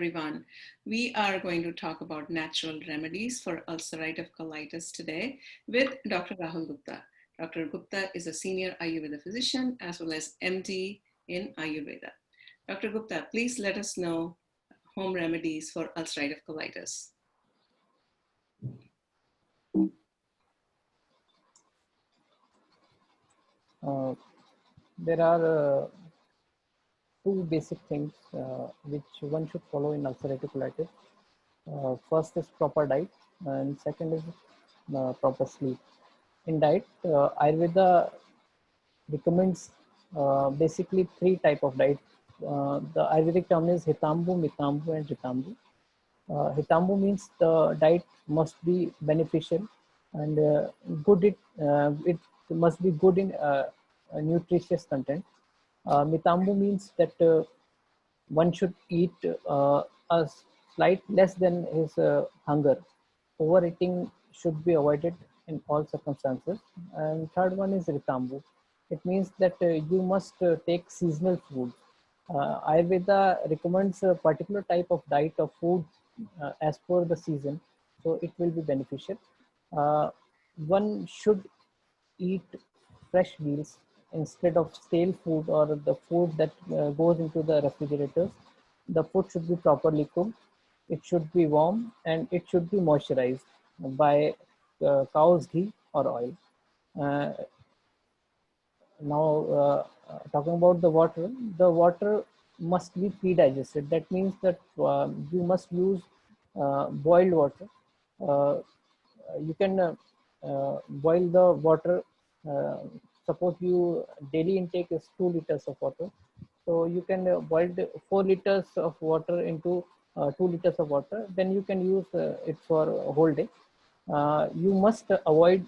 everyone. We are going to talk about natural remedies for ulcerative colitis today with Dr. Rahul Gupta. Dr. Gupta is a senior Ayurveda physician as well as MD in Ayurveda. Dr. Gupta, please let us know home remedies for ulcerative colitis. There are two basic things which one should follow in ulcerative colitis. First is proper diet, and second is proper sleep. In diet, Ayurveda recommends basically three type of diet. The Ayurvedic term is Hitambu, Mitambu, and Ritambu. Hitambu means the diet must be beneficial and good. It must be good in nutritious content. Mitambu means that one should eat a slight less than his hunger. Overeating should be avoided in all circumstances. And third one is Ritambu. It means that you must take seasonal food. Ayurveda recommends a particular type of diet of food as per the season, so it will be beneficial. One should eat fresh meals instead of stale food or the food that goes into the refrigerators. The food should be properly cooked, it should be warm, and it should be moisturized by cow's ghee or oil. Now, talking about the water must be pre-digested. That means that you must use boiled water. You can boil the water. Suppose you daily intake is 2 liters of water, so you can boil 4 liters of water into 2 liters of water. Then you can use it for a whole day. You must avoid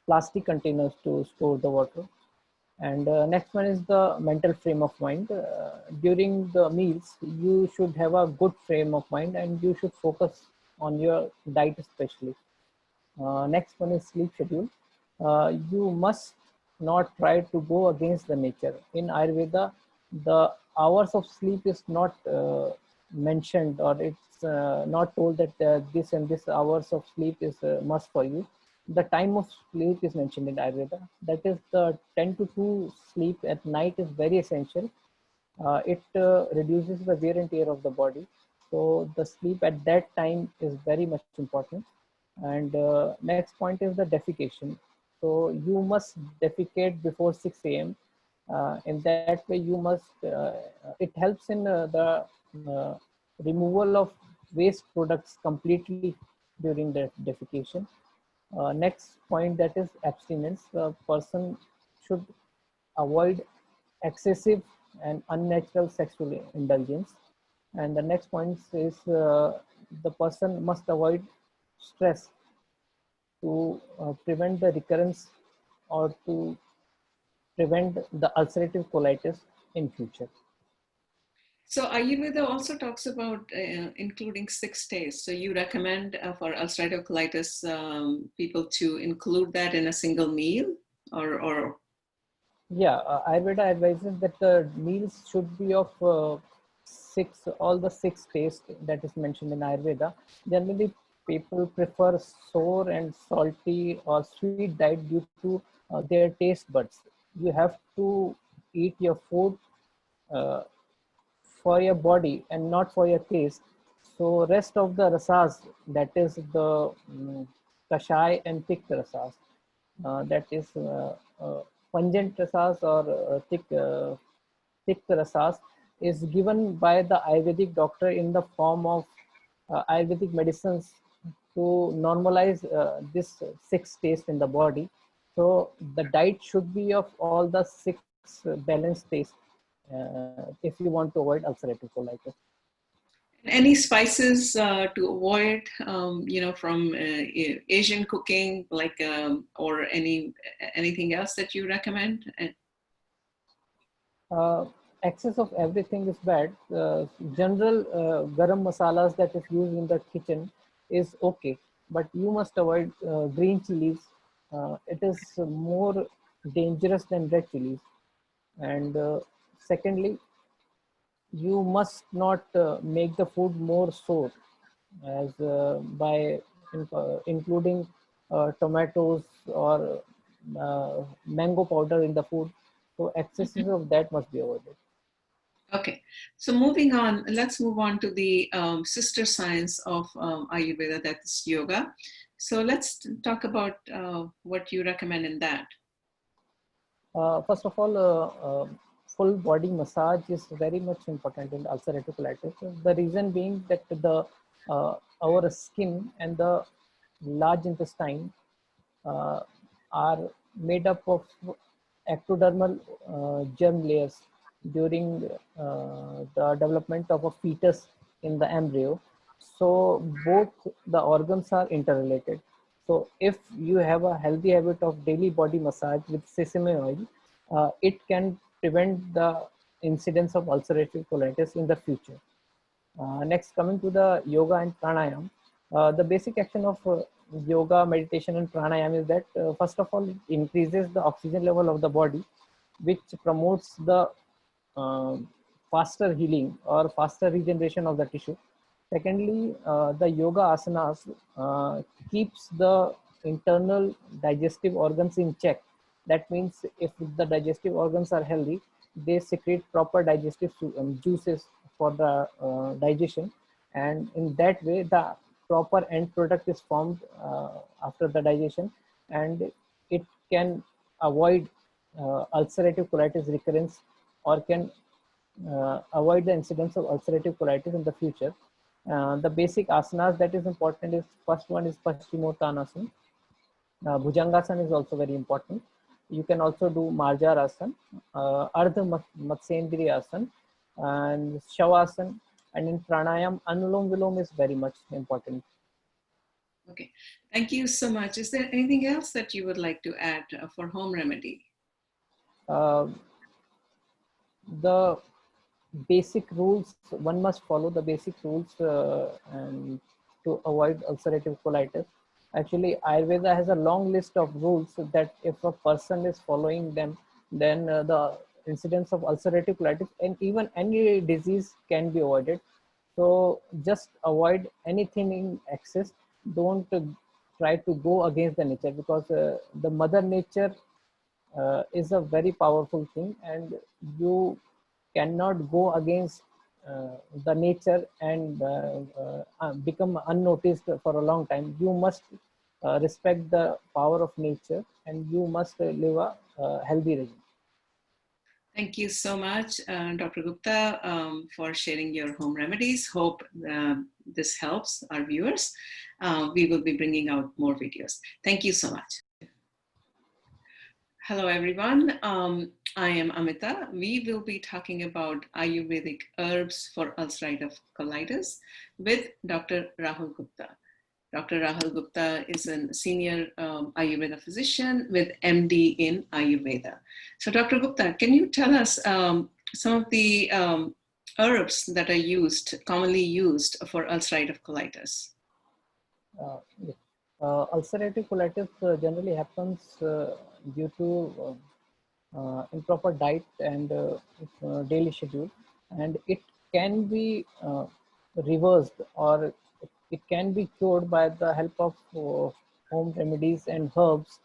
plastic containers to store the water. And next one is the mental frame of mind. During the meals, you should have a good frame of mind and you should focus on your diet especially. Next one is sleep schedule. You must not try to go against the nature. In Ayurveda, the hours of sleep is not mentioned, or it's not told that this and this hours of sleep is must for you. The time of sleep is mentioned in Ayurveda. That is the 10 to 2 sleep at night is very essential. It reduces the wear and tear of the body. So the sleep at that time is very much important. And next point is the defecation. So you must defecate before 6 a.m. In that way, you must, it helps in the removal of waste products completely during the defecation. Next point, that is abstinence. The person should avoid excessive and unnatural sexual indulgence. And the next point is the person must avoid stress to prevent the recurrence or to prevent the ulcerative colitis in future. So Ayurveda also talks about including 6 days. So you recommend for ulcerative colitis people to include that in a single meal, or? Yeah, Ayurveda advises that the meals should be of all the 6 tastes that is mentioned in Ayurveda. Generally, people prefer sour and salty or sweet diet due to their taste buds. You have to eat your food for your body and not for your taste. So rest of the rasas, that is the kashai and thick rasas, that is pungent rasas or thick rasas, is given by the Ayurvedic doctor in the form of Ayurvedic medicines to normalize this 6 taste in the body. So the diet should be of all the 6 balanced taste if you want to avoid ulcerative colitis. Any spices to avoid, from Asian cooking, like, or anything else that you recommend? Excess of everything is bad. General garam masalas that is used in the kitchen is okay, but you must avoid green chilies. It is more dangerous than red chilies. And secondly, you must not make the food more sour, as by including tomatoes or mango powder in the food. So excesses Mhm. of that must be avoided. Okay, so moving on, let's move on to the sister science of Ayurveda, that's yoga. So let's talk about what you recommend in that. First of all, full body massage is very much important in ulcerative colitis. The reason being that the our skin and the large intestine uh, are made up of ectodermal germ layers during the development of a fetus in the embryo. So both the organs are interrelated. So if you have a healthy habit of daily body massage with sesame oil, it can prevent the incidence of ulcerative colitis in the future. Next, coming to the yoga and pranayam, the basic action of yoga, meditation, and pranayam is that first of all, it increases the oxygen level of the body, which promotes the faster healing or faster regeneration of the tissue. Secondly, the yoga asanas keeps the internal digestive organs in check. That means if the digestive organs are healthy, they secrete proper digestive juices for the digestion, and in that way, the proper end product is formed after the digestion, and it can avoid ulcerative colitis recurrence, or can avoid the incidence of ulcerative colitis in the future. The basic asanas that is important is, first one is Paschimottanasana. Bhujangasana is also very important. You can also do Marjarasana, Ardha Matsendriya Asana, and Shavasana. And in pranayam, Anulom Vilom is very much important. Okay, thank you so much. Is there anything else that you would like to add for home remedy? Uh, the basic rules, one must follow the basic rules and to avoid ulcerative colitis. Actually, Ayurveda has a long list of rules that if a person is following them, then the incidence of ulcerative colitis and even any disease can be avoided. So just avoid anything in excess. Don't try to go against the nature, because the mother nature is a very powerful thing, and you cannot go against the nature and become unnoticed for a long time. You must respect the power of nature, and you must live a healthy regime. Thank you so much, Dr. Gupta, for sharing your home remedies. Hope this helps our viewers. We will be bringing out more videos. Thank you so much. Hello, everyone. I am Amita. We will be talking about Ayurvedic herbs for ulcerative colitis with Dr. Rahul Gupta. Dr. Rahul Gupta is a senior Ayurveda physician with MD in Ayurveda. So, Dr. Gupta, can you tell us some of the herbs that are commonly used for ulcerative colitis? Yes. Ulcerative colitis generally happens due to improper diet and daily schedule, and it can be reversed, or it can be cured by the help of home remedies and herbs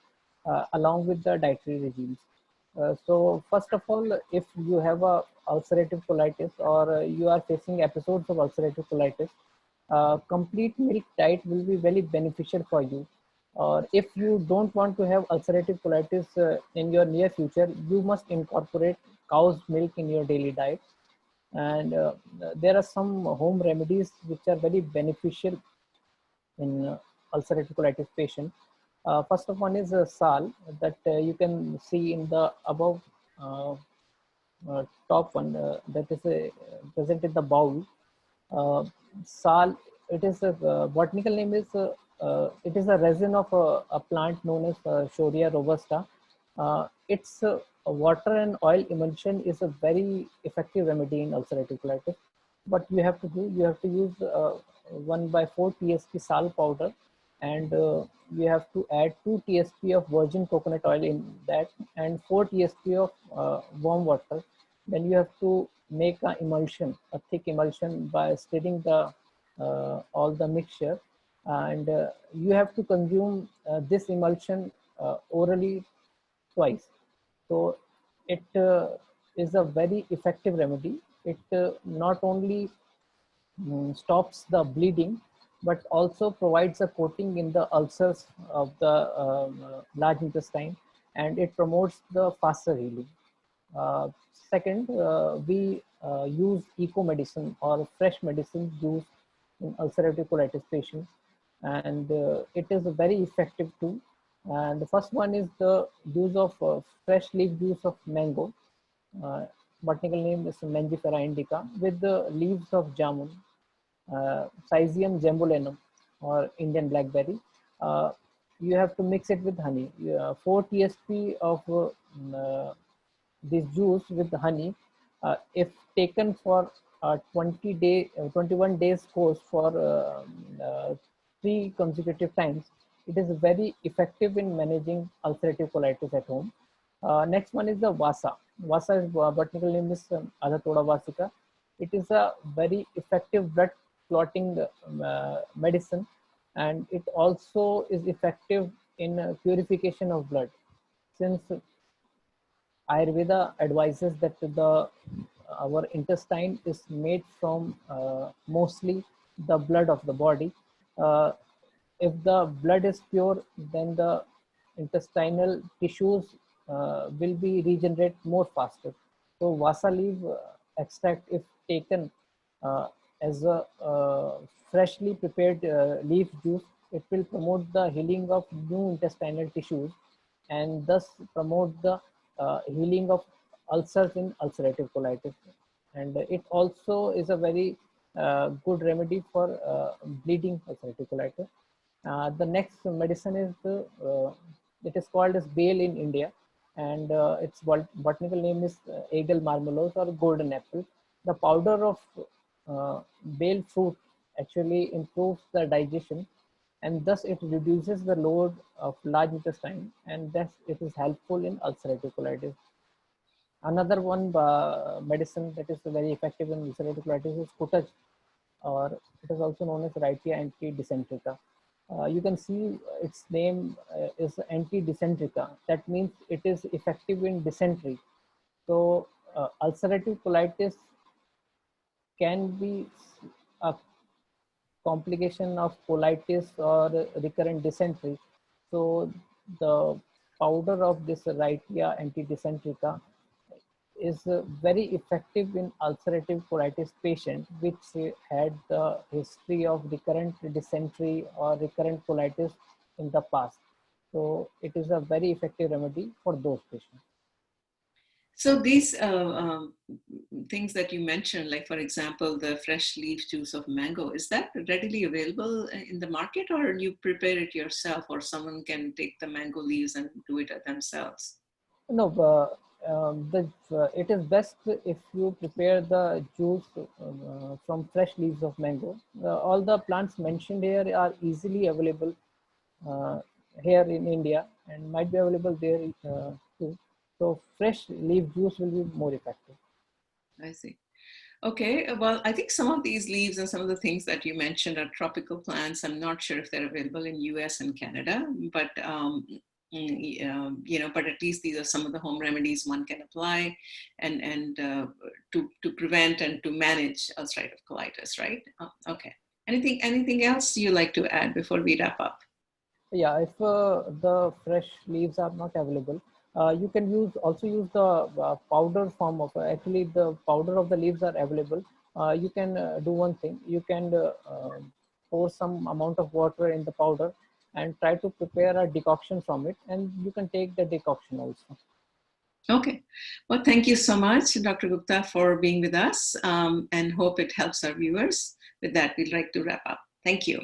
along with the dietary regimes. So first of all, if you have a ulcerative colitis, or you are facing episodes of ulcerative colitis, complete milk diet will be very beneficial for you. Or if you don't want to have ulcerative colitis in your near future, you must incorporate cow's milk in your daily diet. And there are some home remedies which are very beneficial in ulcerative colitis patient. First of one is sal, that you can see in the above uh, top one, that is present in the bowl. Uh, Sal, it is a botanical name is it is a resin of a plant known as Shoria robusta. Its water and oil emulsion is a very effective remedy in ulcerative colitis. What you have to do, you have to use 1 by 4 tsp sal powder, and you have to add 2 tsp of virgin coconut oil in that, and 4 tsp of warm water. Then you have to make an emulsion, a thick emulsion by stirring the all the mixture, and you have to consume this emulsion orally twice. So it is a very effective remedy. It not only stops the bleeding, but also provides a coating in the ulcers of the large intestine, and it promotes the faster healing. Second, we use eco medicine or fresh medicine used in ulcerative colitis patients, and it is very effective too. And the first one is the use of fresh leaf juice of mango. Uh, Botanical name is Mangifera indica, with the leaves of jamun, Syzygium jambulinum, or Indian blackberry. Uh, you have to mix it with honey. 4 tsp of this juice with honey, if taken for 21 days course for 3 consecutive times, it is very effective in managing ulcerative colitis at home. Next one is the Vasa. Vasa is botanical name is Azathoda vasica. It is a very effective blood clotting medicine, and it also is effective in purification of blood. Since Ayurveda advises that the our intestine is made from mostly the blood of the body. Uh, if the blood is pure, then the intestinal tissues will be regenerate more faster. So Vasa leaf extract, if taken uh, as a freshly prepared leaf juice, it will promote the healing of new intestinal tissues, and thus promote the healing of ulcers in ulcerative colitis. And it also is a very good remedy for bleeding ulcerative colitis. The next medicine is it is called as bale in India, and its botanical name is Aegle marmelos or golden apple. The powder of bale fruit actually improves the digestion, and thus it reduces the load of large intestine, and thus it is helpful in ulcerative colitis. Another one medicine that is very effective in ulcerative colitis is Pittaja, or it is also known as Wrightia antidysentrica. You can see its name is antidysentrica. That means it is effective in dysentery. So ulcerative colitis can be a complication of colitis or recurrent dysentery. So the powder of this Wrightia antidysentrica is very effective in ulcerative colitis patient which had the history of recurrent dysentery or recurrent colitis in the past. So it is a very effective remedy for those patients. So these things that you mentioned, like for example, the fresh leaf juice of mango, is that readily available in the market, or you prepare it yourself, or someone can take the mango leaves and do it themselves? No, it is best if you prepare the juice from fresh leaves of mango. All the plants mentioned here are easily available uh, here in India and might be available there too. So fresh leaf juice will be more effective. I see. Okay, well, I think some of these leaves and some of the things that you mentioned are tropical plants. I'm not sure if they're available in US and Canada, but but at least these are some of the home remedies one can apply and to prevent and to manage ulcerative colitis, right? Okay. Anything else you like to add before we wrap up? Yeah, if the fresh leaves are not available, you can also use the powder form of actually the powder of the leaves are available. You can do one thing. You can pour some amount of water in the powder and try to prepare a decoction from it, and you can take the decoction also. Okay. Well, thank you so much, Dr. Gupta, for being with us, and hope it helps our viewers. With that, we'd like to wrap up. Thank you.